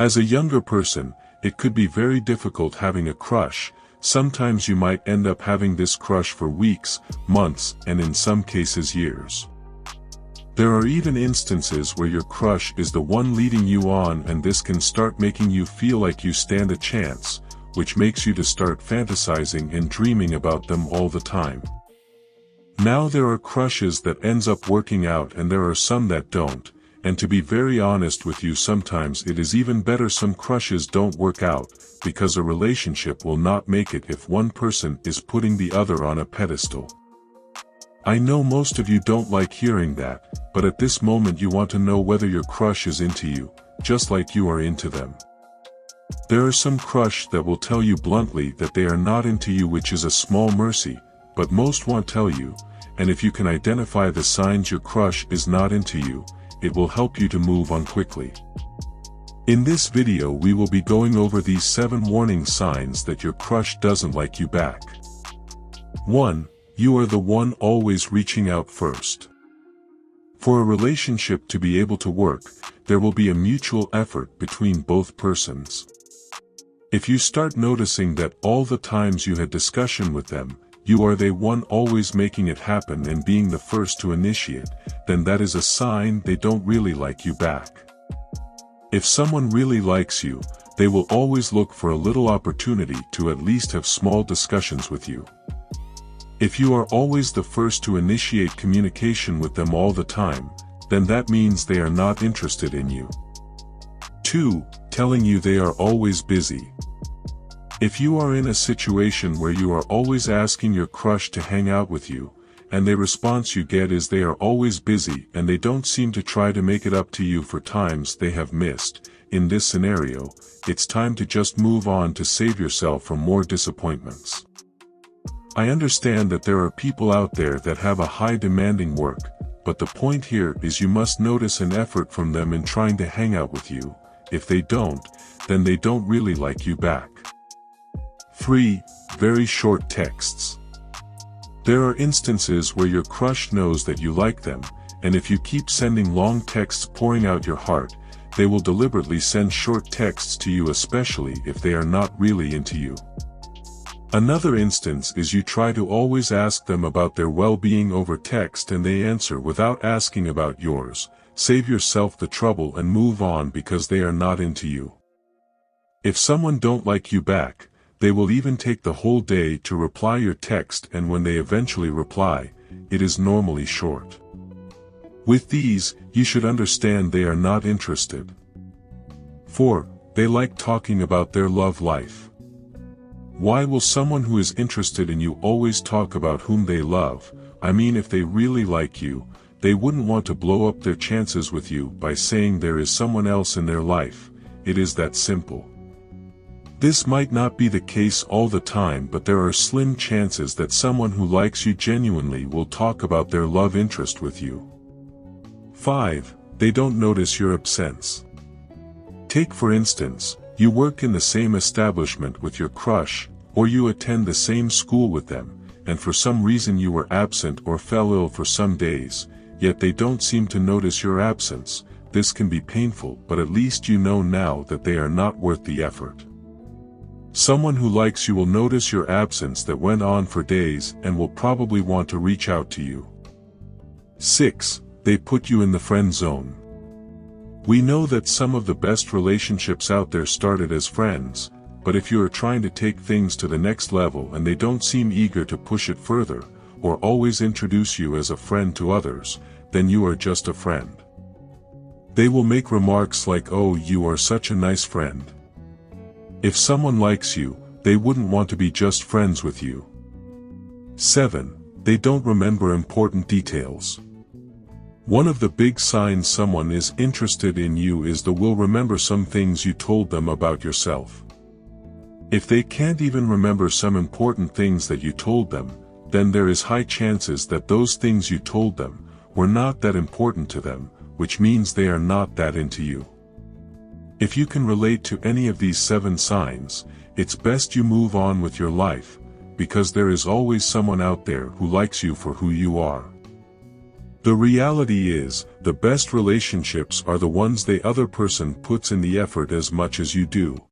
As a younger person, it could be very difficult having a crush. Sometimes you might end up having this crush for weeks, months, and in some cases years. There are even instances where your crush is the one leading you on, and this can start making you feel like you stand a chance, which makes you to start fantasizing and dreaming about them all the time. Now there are crushes that ends up working out and there are some that don't, and to be very honest with you, sometimes it is even better some crushes don't work out, because a relationship will not make it if one person is putting the other on a pedestal. I know most of you don't like hearing that, but at this moment you want to know whether your crush is into you, just like you are into them. There are some crush that will tell you bluntly that they are not into you, which is a small mercy, but most won't tell you, and if you can identify the signs your crush is not into you, it will help you to move on quickly. In this video we will be going over these 7 warning signs that your crush doesn't like you back. 1. You are the one always reaching out first. For a relationship to be able to work, there will be a mutual effort between both persons. If you start noticing that all the times you had discussion with them, you are the one always making it happen and being the first to initiate, then that is a sign they don't really like you back. If someone really likes you, they will always look for a little opportunity to at least have small discussions with you. If you are always the first to initiate communication with them all the time, then that means they are not interested in you. 2. Telling you they are always busy. If you are in a situation where you are always asking your crush to hang out with you, and the response you get is they are always busy and they don't seem to try to make it up to you for times they have missed, in this scenario, it's time to just move on to save yourself from more disappointments. I understand that there are people out there that have a high demanding work, but the point here is you must notice an effort from them in trying to hang out with you. If they don't, then they don't really like you back. 3. Very short texts. There are instances where your crush knows that you like them, and if you keep sending long texts pouring out your heart, they will deliberately send short texts to you, especially if they are not really into you. Another instance is you try to always ask them about their well-being over text and they answer without asking about yours. Save yourself the trouble and move on because they are not into you. If someone don't like you back, they will even take the whole day to reply your text, and when they eventually reply, it is normally short. With these, you should understand they are not interested. 4. They like talking about their love life. Why will someone who is interested in you always talk about whom they love? I mean, if they really like you, they wouldn't want to blow up their chances with you by saying there is someone else in their life. It is that simple. This might not be the case all the time, but there are slim chances that someone who likes you genuinely will talk about their love interest with you. 5. They don't notice your absence. Take for instance, you work in the same establishment with your crush, or you attend the same school with them, and for some reason you were absent or fell ill for some days, yet they don't seem to notice your absence. This can be painful, but at least you know now that they are not worth the effort. Someone who likes you will notice your absence that went on for days and will probably want to reach out to you. 6. They put you in the friend zone. We know that some of the best relationships out there started as friends, but if you are trying to take things to the next level and they don't seem eager to push it further, or always introduce you as a friend to others, then you are just a friend. They will make remarks like, "Oh, you are such a nice friend." If someone likes you, they wouldn't want to be just friends with you. 7. They don't remember important details. One of the big signs someone is interested in you is they will remember some things you told them about yourself. If they can't even remember some important things that you told them, then there is high chances that those things you told them were not that important to them, which means they are not that into you. If you can relate to any of these 7 signs, it's best you move on with your life, because there is always someone out there who likes you for who you are. The reality is, the best relationships are the ones the other person puts in the effort as much as you do.